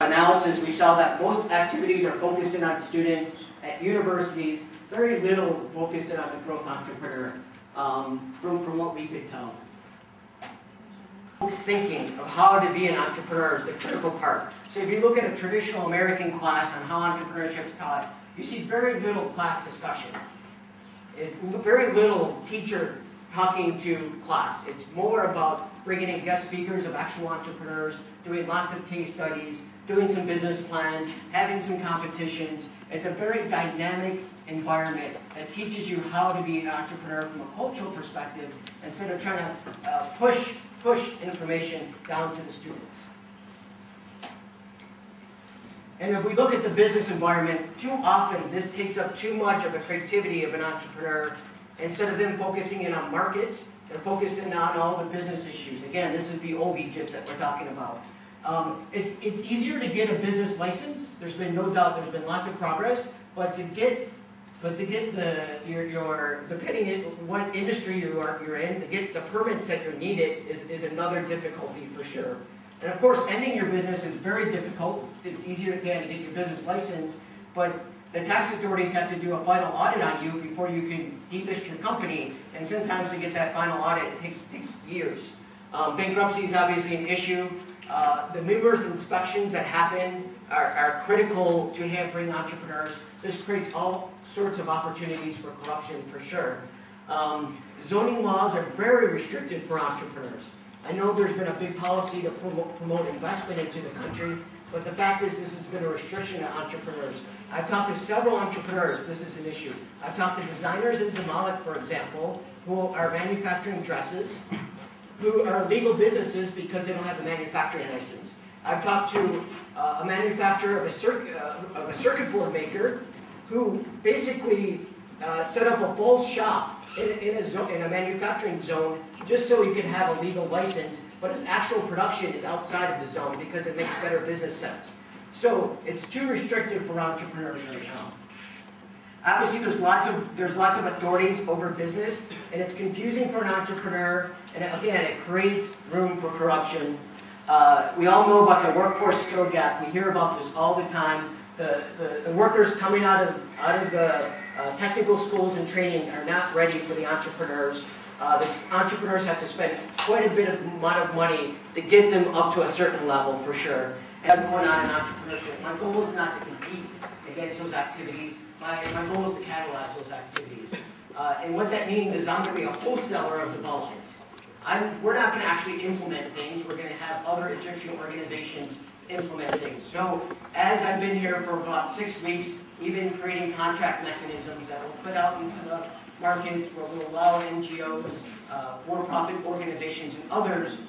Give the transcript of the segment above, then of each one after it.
Analysis, we saw that most activities are focused in on students at universities, very little focused in on the growth entrepreneur, from what we could tell. Thinking of how to be an entrepreneur is the critical part. So if you look at a traditional American class on how entrepreneurship is taught, you see very little class discussion. Very little teacher talking to class. It's more about bringing in guest speakers of actual entrepreneurs, doing lots of case studies, doing some business plans, having some competitions. It's a very dynamic environment that teaches you how to be an entrepreneur from a cultural perspective instead of trying to push information down to the students. And if we look at the business environment, too often this takes up too much of the creativity of an entrepreneur. Instead of them focusing in on markets, they're focused in on all the business issues. Again, this is the old Egypt that we're talking about. It's easier to get a business license. There's been no doubt there's been lots of progress, but to get your depending on what industry you're in, to get the permits that are needed is another difficulty for sure. And of course, ending your business is very difficult. It's easier again to get your business license, but the tax authorities have to do a final audit on you before you can delist your company, and sometimes to get that final audit takes years. Bankruptcy is obviously an issue. The numerous inspections that happen are critical to hampering entrepreneurs. This creates all sorts of opportunities for corruption for sure. Zoning laws are very restricted for entrepreneurs. I know there's been a big policy to promote investment into the country, but the fact is this has been a restriction to entrepreneurs. I've talked to several entrepreneurs, this is an issue. I've talked to designers in Zamalek, for example, who are manufacturing dresses, who are legal businesses because they don't have a manufacturing license. I've talked to a manufacturer of a circuit board maker who basically set up a false shop in a manufacturing zone just so he could have a legal license, but his actual production is outside of the zone because it makes better business sense. So it's too restrictive for entrepreneurs right now. Obviously, there's lots of authorities over business, and it's confusing for an entrepreneur. And again, it creates room for corruption. We all know about the workforce skill gap. We hear about this all the time. The workers coming out of the technical schools and training are not ready for the entrepreneurs. The entrepreneurs have to spend quite a bit of amount of money to get them up to a certain level for sure. And going on in entrepreneurship, my goal is not to compete against those activities. My goal is to catalyze those activities. And what that means is I'm going to be a wholesaler of development. We're not going to actually implement things. We're going to have other Egyptian organizations implement things. So as I've been here for about 6 weeks, we've been creating contract mechanisms that will put out into the markets where we'll allow NGOs, for-profit organizations, and others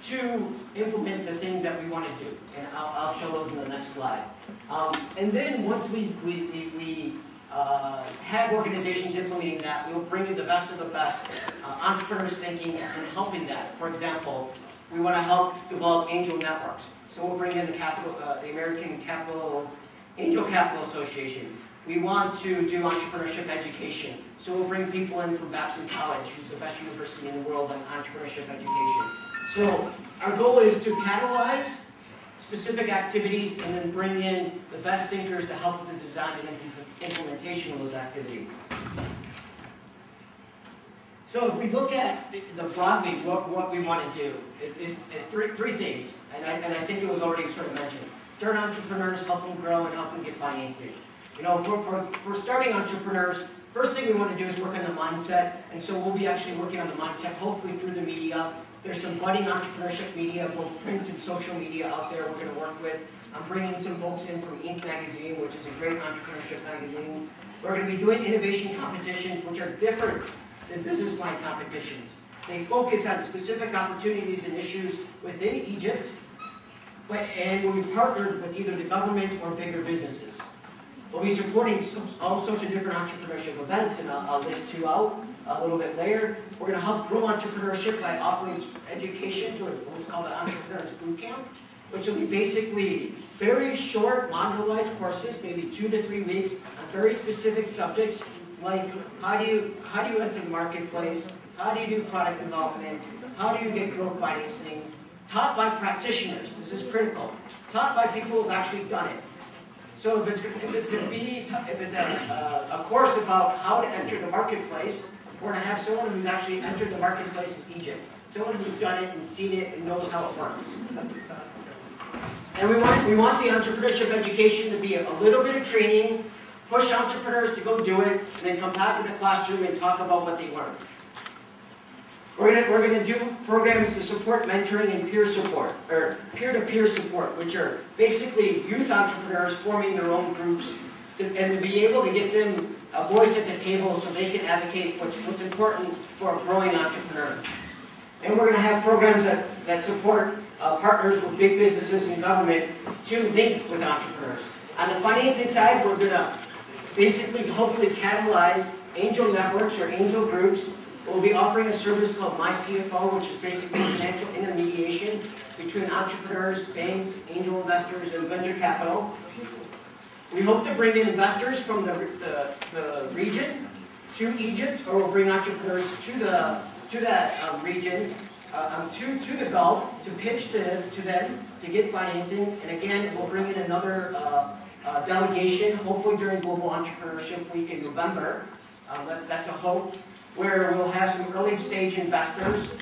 to implement the things that we want to do. And I'll show those in the next slide. And then once we have organizations implementing that, we'll bring in the best of the best entrepreneurs thinking and helping that. For example, we want to help develop angel networks. So we'll bring in the American Angel Capital Association. We want to do entrepreneurship education. So we'll bring people in from Babson College, who's the best university in the world on entrepreneurship education. So our goal is to catalyze specific activities and then bring in the best thinkers to help with the design and implementation of those activities. So if we look at the broadly what we want to do, it's three things, and I think it was already sort of mentioned. Start entrepreneurs, help them grow, and help them get financing. You know, for starting entrepreneurs, first thing we want to do is work on the mindset, and so we'll be actually working on the mindset, hopefully through the media. There's some budding entrepreneurship media, both print and social media out there we're going to work with. I'm bringing some folks in from Inc. magazine, which is a great entrepreneurship magazine. We're going to be doing innovation competitions, which are different than business plan competitions. They focus on specific opportunities and issues within Egypt, and we've partnered with either the government or bigger businesses. We'll be supporting all sorts of different entrepreneurship events, and I'll list two out a little bit later. We're going to help grow entrepreneurship by offering education to what's called the Entrepreneurs Bootcamp, which will be basically very short, modularized courses, maybe 2 to 3 weeks, on very specific subjects like how do you enter the marketplace, how do you do product development, how do you get growth financing, taught by practitioners. This is critical. Taught by people who have actually done it. So if it's a course about how to enter the marketplace, we're going to have someone who's actually entered the marketplace in Egypt. Someone who's done it and seen it and knows how it works. And we want the entrepreneurship education to be a little bit of training, push entrepreneurs to go do it, and then come back to the classroom and talk about what they learned. We're going to do programs to support mentoring and peer support, or peer-to-peer support, which are basically youth entrepreneurs forming their own groups, and to be able to get them a voice at the table so they can advocate what's important for a growing entrepreneur. And we're going to have programs that support partners with big businesses and government to link with entrepreneurs. On the financing side, we're going to basically hopefully catalyze angel networks or angel groups. We'll be offering a service called My CFO, which is basically financial intermediation between entrepreneurs, banks, angel investors, and venture capital. We hope to bring in investors from the region to Egypt, or we'll bring entrepreneurs to that region, to the Gulf, to pitch to them to get financing. And again, we'll bring in another delegation, hopefully during Global Entrepreneurship Week in November. That's a hope, where we'll have some early stage investors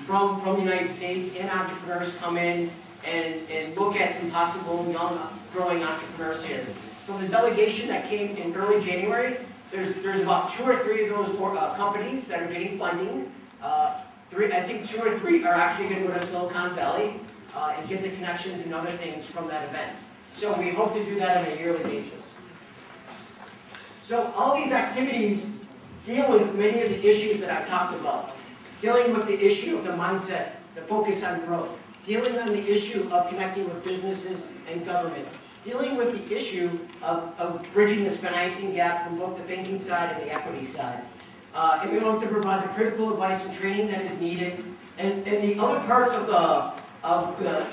from the United States and entrepreneurs come in and look at some possible young growing entrepreneurs here. So the delegation that came in early January, there's about 2 or 3 of those companies that are getting funding. I think 2 or 3 are actually going to go to Silicon Valley and get the connections and other things from that event. So we hope to do that on a yearly basis. So all these activities deal with many of the issues that I talked about. Dealing with the issue of the mindset, the focus on growth. Dealing on the issue of connecting with businesses and government. Dealing with the issue of bridging this financing gap from both the banking side and the equity side. And we hope to provide the critical advice and training that is needed. And the other parts of the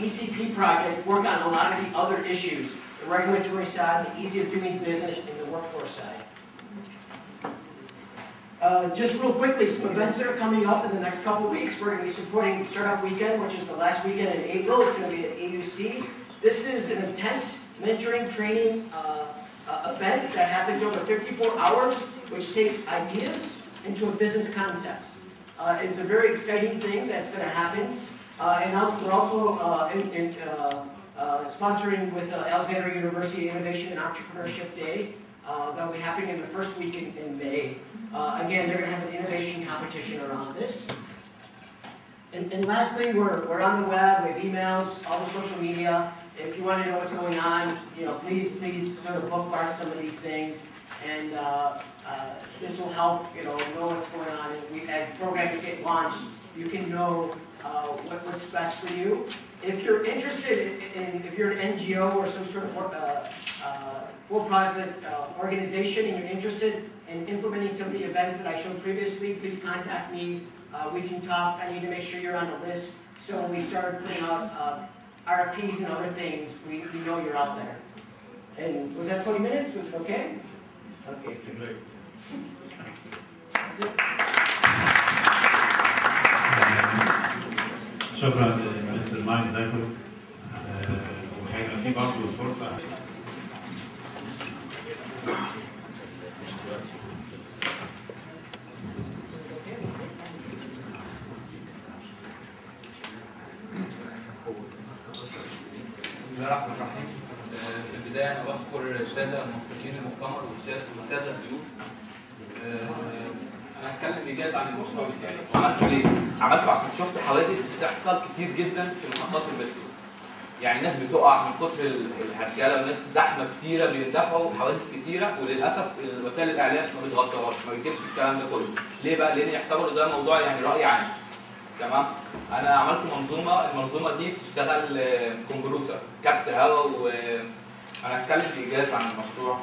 ECP project work on a lot of the other issues. The regulatory side, the ease of doing business, and the workforce side. Just real quickly, some events that are coming up in the next couple of weeks. We're going to be supporting Startup Weekend, which is the last weekend in April. It's going to be at AUC. This is an intense mentoring training event that happens over 54 hours, which takes ideas into a business concept. It's a very exciting thing that's going to happen. And we're also sponsoring with Alexandria University Innovation and Entrepreneurship Day. That will be happening in the first week in May. Again, they're going to have an innovation competition around this. And lastly, we're on the web, we have emails, all the social media. If you want to know what's going on, please sort of bookmark some of these things, and this will help know what's going on. And as programs get launched, you can know what's best for you. If you're interested if you're an NGO or some sort of for-profit organization and you're interested in implementing some of the events that I showed previously, please contact me. We can talk. I need to make sure you're on the list. So when we start putting out RFPs and other things, we know you're out there. And was that 20 minutes? Was it okay? Okay. That's it. شكرا مستر مايك زاكو. وهيبقى في برضه فرصه. بسم الله الرحمن الرحيم. في البدايه انا بشكر الساده المنسقين المؤتمر والساده الضيوف. انا هتكلم بايجاز عن المشروع بتاعي. عملته ليه؟ عملته عشان شفت حوادث بتحصل كتير جدا في محطات المترو. يعني ناس بتقع من كتر الهرجله وناس زحمه كتيره بيندفعوا حوادث كتيره، وللاسف الوسائل الاعلام ما بتغطيهاش، ما بتجيبش الكلام ده كله. ليه بقى؟ لان يعتبروا ده موضوع يعني راي عام. تمام؟ انا عملت منظومه، المنظومه دي بتشتغل كمبروسر، كبس هواء، وانا هتكلم بايجاز عن المشروع.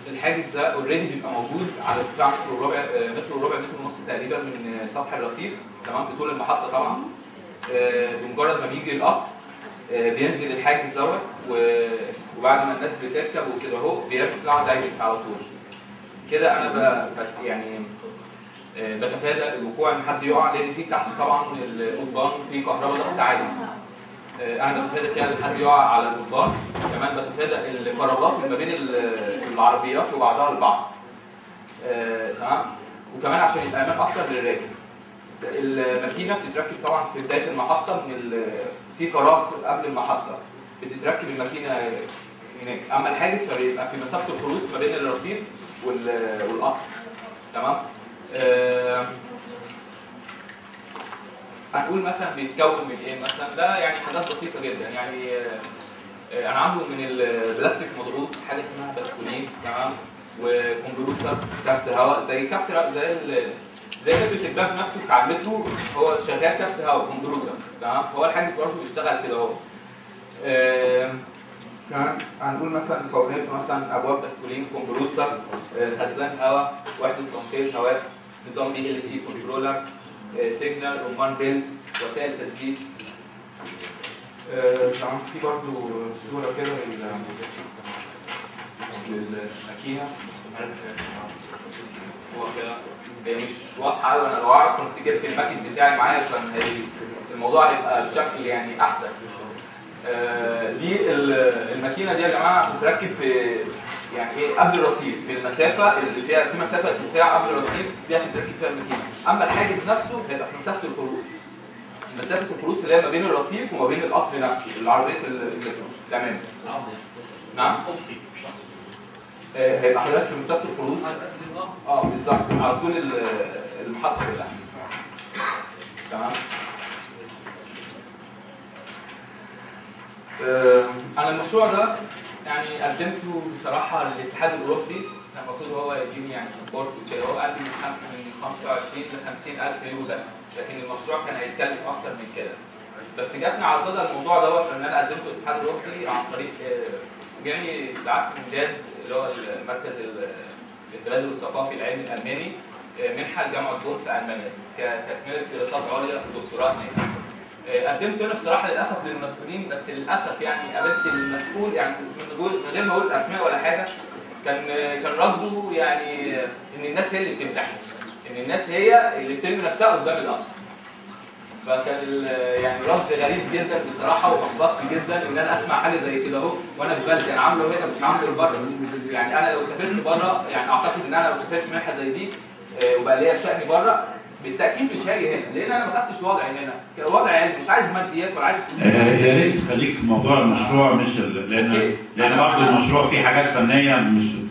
الحاجز ده اوريدي بيبقى موجود على ارتفاع متر وربع متر ونص تقريبا من سطح الرصيف، تمام، بطول المحطه طبعا. بمجرد ما بيجي القطر بينزل الحاجز دوت، وبعد ما الناس بتركب وكده اهو بيرجع دايركت على طول. كده انا يعني بتفادى الوقوع ان حد يقع، لان دي تحت طبعا القضبان في كهرباء ضغط عالي. انا بتفادى كده ان حد يقع على القضبان، كمان بتفادى الفراغات ما بين العربيات وبعضها البعض. تمام. وكمان عشان يبقى امان اكتر للراكب. الماكينه بتتركب طبعا في بدايه المحطه، في فراغ قبل المحطه بتتركب الماكينه هناك. اما الحاجز فبيبقى في مسافه الخلوص ما بين الرصيف والقطر. تمام. هنقول مثلا بيتكون من ايه مثلا؟ ده يعني حاجات بسيطه جدا. يعني انا عامله من البلاستيك مضغوط، حاجه اسمها بسكولين. تمام. وكمبروسر كبس هواء، زي كبس زي كبس الباب نفسه بتاع المترو، هو شغال كبس هواء كمبروسر. تمام. فهو الحاجز برضه بيشتغل كده اهو. كمان هنقول مثلا مكوناته مثلا ابواب بسكولين، كمبروسر، خزان هواء، وحده تنقية هواء، نظام DLC كنترولر، سيجنال، رمان بيل، وسائل تثبيت. طبعا في برضه صوره كده للماكينه. هو كده هي مش واضحه قوي، انا لو اعرف كنت جبت الماكين بتاعي معايا كان الموضوع هيبقى بشكل يعني احسن. دي الماكينه دي يا جماعه بتركب في يعني ايه قبل الرصيف، في المسافه اللي فيها في مسافه اتساع قبل الرصيف دي هتتركب فيها الماكينه. اما الحاجز نفسه هيبقى في مسافه الخلوص، مسافه الخلوص اللي هي ما بين الرصيف وما بين القطر نفسه، العربيه المترو. تمام. نعم. هيبقى حضرتك في مسافه الخلوص. بالظبط، على طول المحطه كلها. تمام. انا المشروع ده يعني قدمته بصراحه للاتحاد الاوروبي، كان المفروض هو يديني يعني سبورت وكده. هو قال لي من 25 ل 50,000 يورو بس، لكن المشروع كان هيتكلف اكتر من كده. بس جاتني على صدى الموضوع دوت ان انا قدمته للاتحاد الاوروبي عن طريق جاني دعايه من داد اللي هو المركز التبادل الثقافي العلمي الالماني، منحه لجامعه بون في المانيا كتكمله دراسات عليا في دكتوراه هناك. قدمت هنا بصراحه للاسف للمسؤولين، بس للاسف يعني قابلت المسؤول يعني من غير ما اقول اسماء ولا حاجه، كان رده يعني ان الناس هي اللي بتمتحن، ان الناس هي اللي بترمي نفسها قدام الامر. فكان يعني رد غريب جدا بصراحه، واحبطت جدا ان انا اسمع حاجه زي كده اهو وانا في بلدي. انا عامله هنا مش عامله بره. يعني انا لو سافرت بره، يعني اعتقد ان انا لو سافرت منحه زي دي وبقى ليا شأن بره بالتاكيد مش هاجي هنا، لان انا ما خدتش وضعي هنا. وضعي يعني مش عايز ماديات ولا عايز يا ريت خليك في موضوع المشروع، مش لان برضه المشروع فيه حاجات فنيه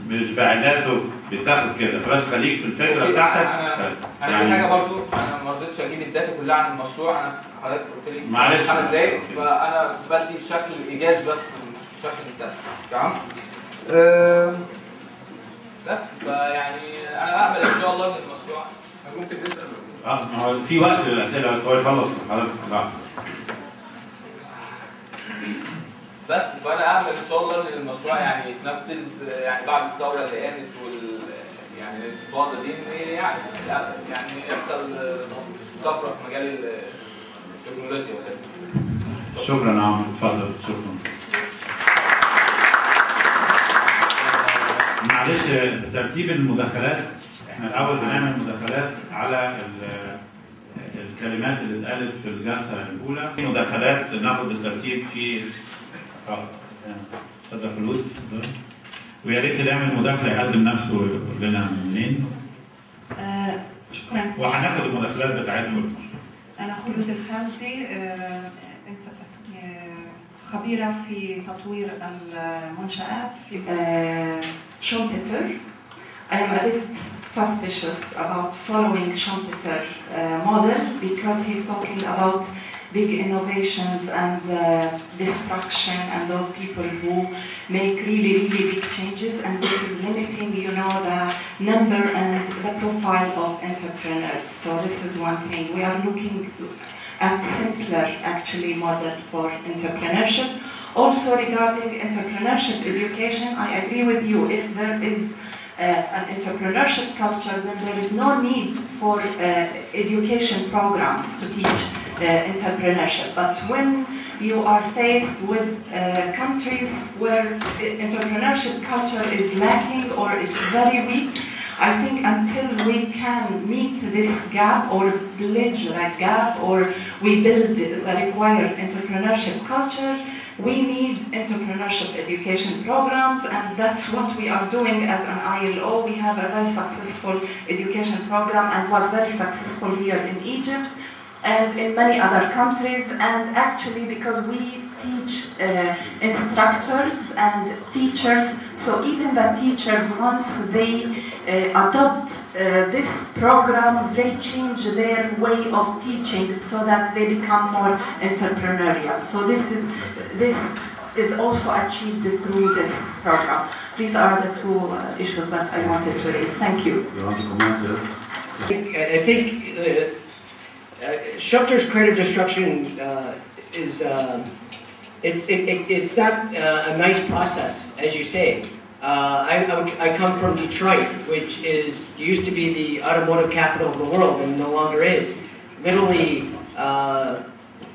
مش بعداته بتاخد كده، فبس خليك في الفكره بتاعتك. انا يعني في حاجه برضه انا ما رضيتش اجيب الداتا كلها عن المشروع. انا حضرتك قلت لي معلش 5 دقايق، فانا بدي شكل ايجاز بس مش شكل متسع. تمام. بس فيعني انا اعمل ان شاء الله من المشروع. ممكن نسال ما هو في وقت للاسئله، بس هو يخلص حضرتك بعد. بس فانا اعمل ان شاء الله ان المشروع يعني يتنفذ يعني بعد الثوره اللي قامت يعني الانتفاضه دي، يعني للاسف يعني يحصل طفره في مجال التكنولوجيا وكده. شكرا يا عمرو، اتفضل. شكرا. معلش ترتيب المداخلات، احنا الاول بنعمل مداخلات على الكلمات اللي اتقالت في الجلسه الاولى. في مداخلات ناخد بالترتيب في استاذ خلود، ويا ريت اللي يعمل مداخله يقدم نفسه ويقول لنا منين. شكرا. وهناخد المداخلات بتاعتكم. انا خلود الخالدي، خبيره في تطوير المنشآت في شومبيتر. I am a bit suspicious about following Schumpeter model because he's talking about big innovations and destruction and those people who make really big changes, and this is limiting, the number and the profile of entrepreneurs. So this is one thing. We are looking at simpler actually model for entrepreneurship. Also regarding entrepreneurship education, I agree with you. If there is an entrepreneurship culture, then there is no need for education programs to teach entrepreneurship. But when you are faced with countries where entrepreneurship culture is lacking or it's very weak, I think until we can meet this gap or bridge that gap, or we build the required entrepreneurship culture, we need entrepreneurship education programs, and that's what we are doing as an ILO. We have a very successful education program and was very successful here in Egypt and in many other countries. And actually, because we teach instructors and teachers, so even the teachers, once they adopt this program, they change their way of teaching so that they become more entrepreneurial. So this is also achieved through this program. These are the two issues that I wanted to raise. Thank you. You want to comment? I think Schefter's creative destruction is it's not a nice process, as you say. I come from Detroit, which used to be the automotive capital of the world and no longer is. Literally,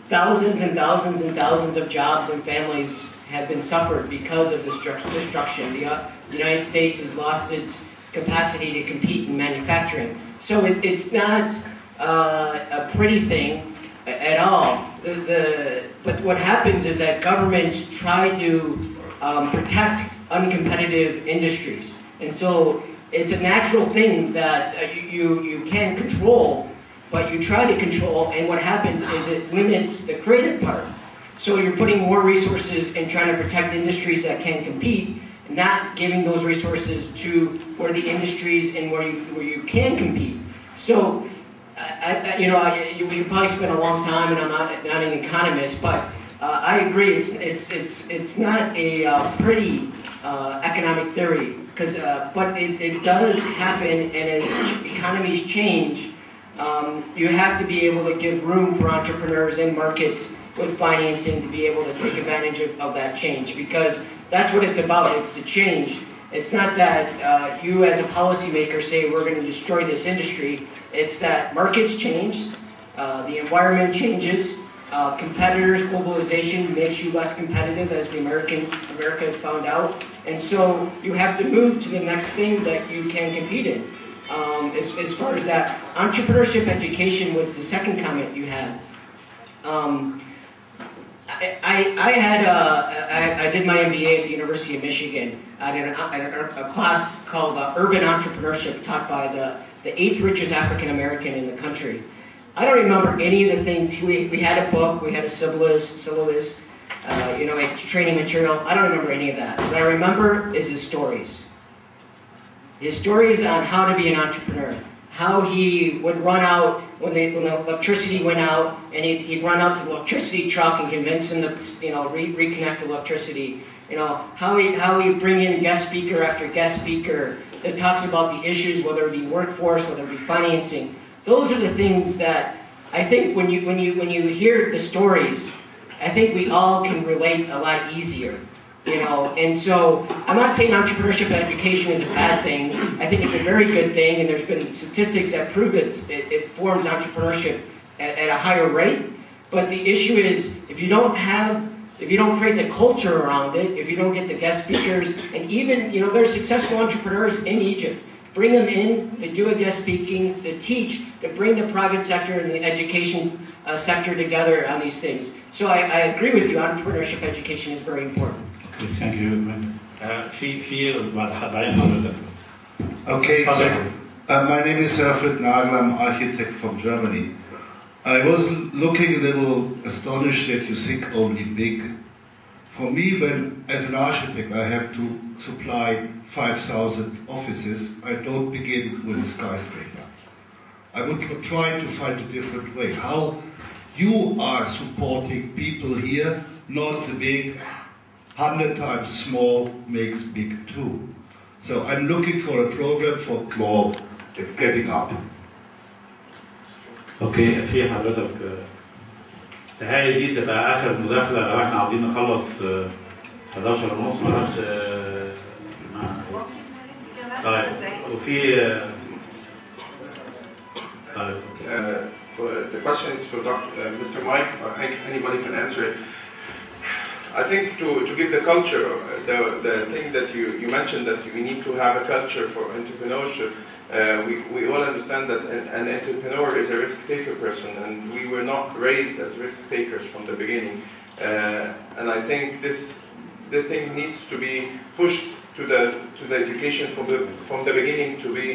thousands and thousands and thousands of jobs and families have been suffered because of this destruction. The United States has lost its capacity to compete in manufacturing. So it's not a pretty thing at all. But what happens is that governments try to protect uncompetitive industries. And so it's a natural thing that you can control, but you try to control, and what happens is it limits the creative part. So you're putting more resources in trying to protect industries that can compete, not giving those resources to where the industries and where you can compete. So, we probably spent a long time, and I'm not an economist, but I agree. It's not a pretty economic theory, but it does happen, and as economies change, you have to be able to give room for entrepreneurs in markets with financing to be able to take advantage of that change, because that's what it's about. It's a change. It's not that you as a policymaker say we're going to destroy this industry. It's that markets change, the environment changes, competitors, globalization makes you less competitive, as America has found out, and so you have to move to the next thing that you can compete in. As far as that, entrepreneurship education was the second comment you had. I did my MBA at the University of Michigan. I did a class called Urban Entrepreneurship, taught by the 8th richest African American in the country. I don't remember any of the things. We had a book, we had a syllabus, it's training material. I don't remember any of that. What I remember is his stories. His stories on how to be an entrepreneur. How he would run out when the electricity went out, and he'd run out to the electricity truck and convince him to reconnect the electricity. How he'd bring in guest speaker after guest speaker that talks about the issues, whether it be workforce, whether it be financing. Those are the things that I think when you hear the stories, I think we all can relate a lot easier. And so I'm not saying entrepreneurship education is a bad thing. I think it's a very good thing, and there's been statistics that prove it forms entrepreneurship at a higher rate. But the issue is, if you don't create the culture around it, if you don't get the guest speakers, and even, there's successful entrepreneurs in Egypt. Bring them in to do a guest speaking, to teach, to bring the private sector and the education sector together on these things. So I agree with you, entrepreneurship education is very important. Okay, thank you. Okay, so my name is Herfried Nagel, I'm an architect from Germany. I was looking a little astonished that you think only big. For me, when as an architect I have to supply 5,000 offices, I don't begin with a skyscraper. I would try to find a different way. How you are supporting people here, not the big, 100 times small makes big too. So I'm looking for a program for small getting up. اوكي، في حضرتك تهيألي دي تبقى اخر مداخله لو احنا عاوزين نخلص 11 ونص، معرفش. طيب وفي طيب. The question is for Mr. Mike. I think anybody can answer it. I think to give the culture the thing that you mentioned, that we need to have a culture for entrepreneurship. We all understand that an entrepreneur is a risk-taker person, and we were not raised as risk-takers from the beginning. And I think the thing needs to be pushed to the education from the beginning, to be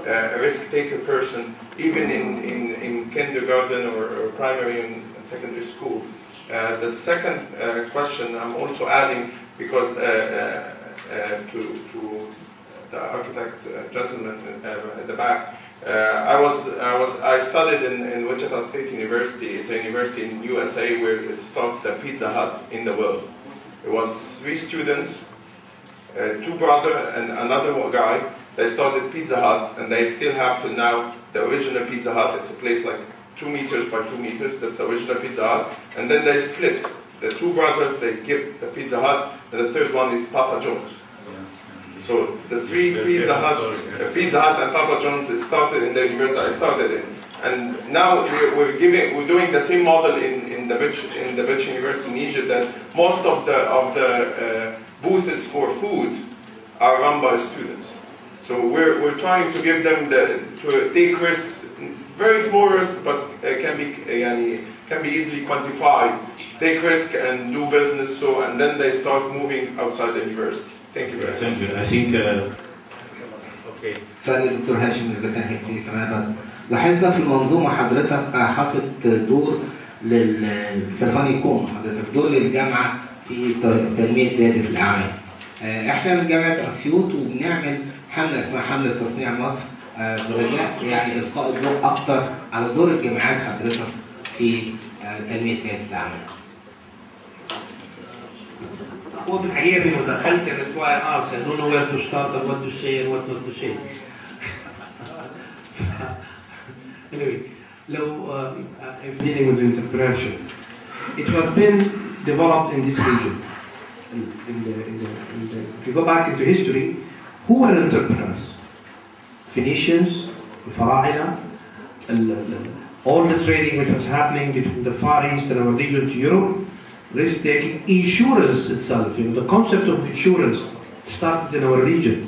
a risk-taker person, even in kindergarten or primary and secondary school. The second question I'm also adding, because to the architect gentleman at the back, I studied in Wichita State University. It's a university in USA where it starts the Pizza Hut in the world. It was 3 students, 2 brothers and another guy. They started Pizza Hut, and they still have to now the original Pizza Hut. It's a place like 2 meters by 2 meters. That's the original Pizza Hut. And then they split. The 2 brothers, they give the Pizza Hut, and the third one is Papa John's. So the 3 Pizza Hut and Papa John's started in the university I started in. And now we're doing the same model in the Bitch University in Egypt, that most of the booths for food are run by students. So we're trying to give them to take risks, very small risks, but can be easily quantified. Take risk and do business, and then they start moving outside the university. Thank you very much. Thank you. I think okay. سؤال الدكتور هاشم اذا كان هيك كمان رد. لاحظنا في المنظومه حضرتك حاطط دور في الهاني كوم، حضرتك دور للجامعه في تنميه رياده الاعمال. احنا من جامعه اسيوط وبنعمل حمله اسمها حمله تصنيع مصر، برجاء يعني القاء الضوء اكثر على دور الجامعات حضرتك في تنميه رياده الاعمال. هو في الحقيقه بمداخلتي that's why I asked. I don't know where to start or what to say and what not to say. Anyway, if dealing with entrepreneurship, it has been developed in this region. If you go back into history, who were entrepreneurs? Phoenicians, the Pharaoh, all the trading which was happening between the Far East and our region to Europe. Risk-taking, insurance itself, the concept of insurance started in our region.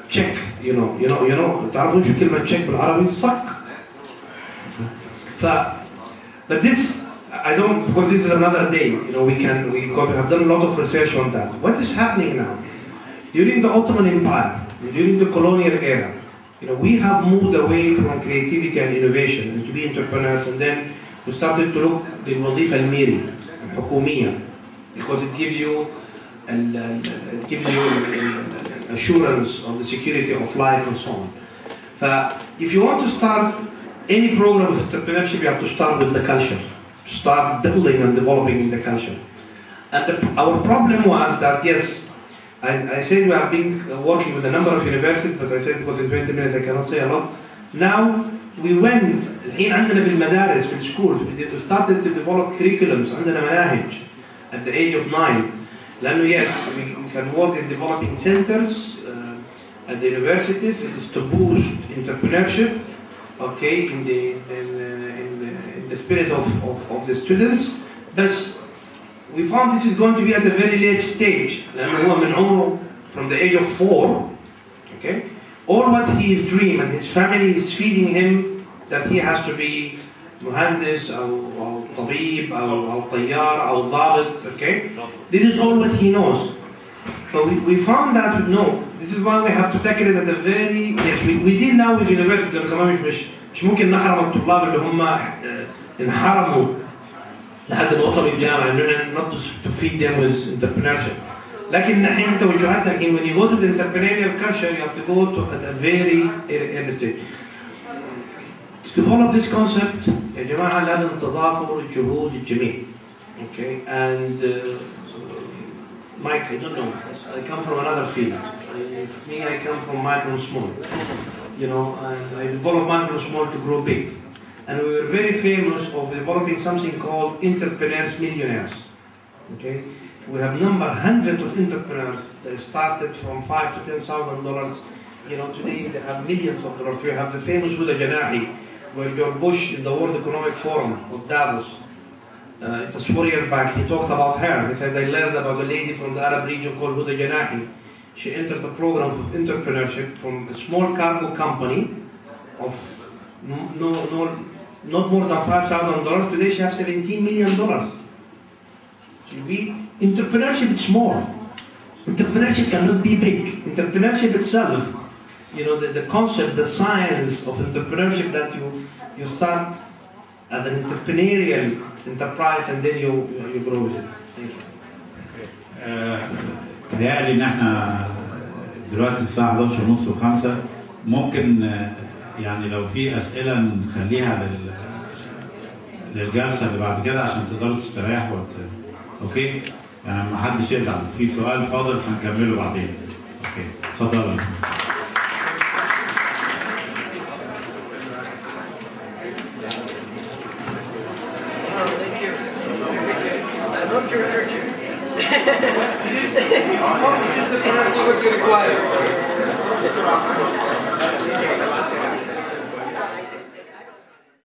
Check, تعرفوا شو كلمة check بالعربي؟ صك. But this, I don't, because this is another day. We have done a lot of research on that. What is happening now? During the Ottoman Empire, during the colonial era, we have moved away from creativity and innovation and to be entrepreneurs, and then we started to look at the الوظيفة الحكومية, because it gives you assurance of the security of life and so on. If you want to start any program of entrepreneurship, you have to start with the culture, to start building and developing in the culture. And our problem was that, yes, I said we have been working with a number of universities, but I said because in 20 minutes I cannot say a lot. Now we went, الحين عندنا في المدارس في السكولز we started to develop curriculums, عندنا مناهج at the age of 9. لأنه yes, we can work in developing centers at the universities. It is to boost entrepreneurship, okay, in the spirit of the students. But we found this is going to be at a very late stage. لأنه هو من عمره from the age of 4, okay. All what he is dreaming and his family is feeding him that he has to be مهندس أو طبيب أو طيار أو ضابط, okay? This is all what he knows. So we found that no, this is why we have to tackle it at a very, yes, we deal now with university كمان مش ممكن نحرم الطلاب اللي هم انحرموا لحد ما وصلوا الجامعة إنه not to feed them with entrepreneurship. لكن الحين توجهاتنا الحين when you go to the entrepreneurial culture you have to go to at a very early stage. To develop this concept يا جماعة لازم تضافر جهود الجميع. Okay, and Mike, I don't know. I come from another field. I come from micro and small. And I developed micro and small to grow big. And we were very famous of developing something called entrepreneurs millionaires. Okay. We have hundreds of entrepreneurs that started from $5,000 to $10,000. Today they have millions of dollars. We have the famous Huda Janahi, where George Bush in the World Economic Forum of Davos it was 4 years back, he talked about her. He said, I learned about a lady from the Arab region called Huda Janahi. She entered the program of entrepreneurship from a small cargo company of not more than $5,000. Today she has $17 million. Entrepreneurship is small. Entrepreneurship cannot be big. Entrepreneurship itself, the concept, the science of entrepreneurship, that you start as an entrepreneurial enterprise and then you grow with it. Thank you. تهيألي إن إحنا دلوقتي الساعة 11:30 و5 ممكن يعني لو في أسئلة نخليها للجلسة اللي بعد كده عشان تقدروا تستريحوا أوكي؟ يعني ما حدش يزعل، في سؤال فاضل هنكمله بعدين. أوكي، اتفضلوا. We're getting quiet.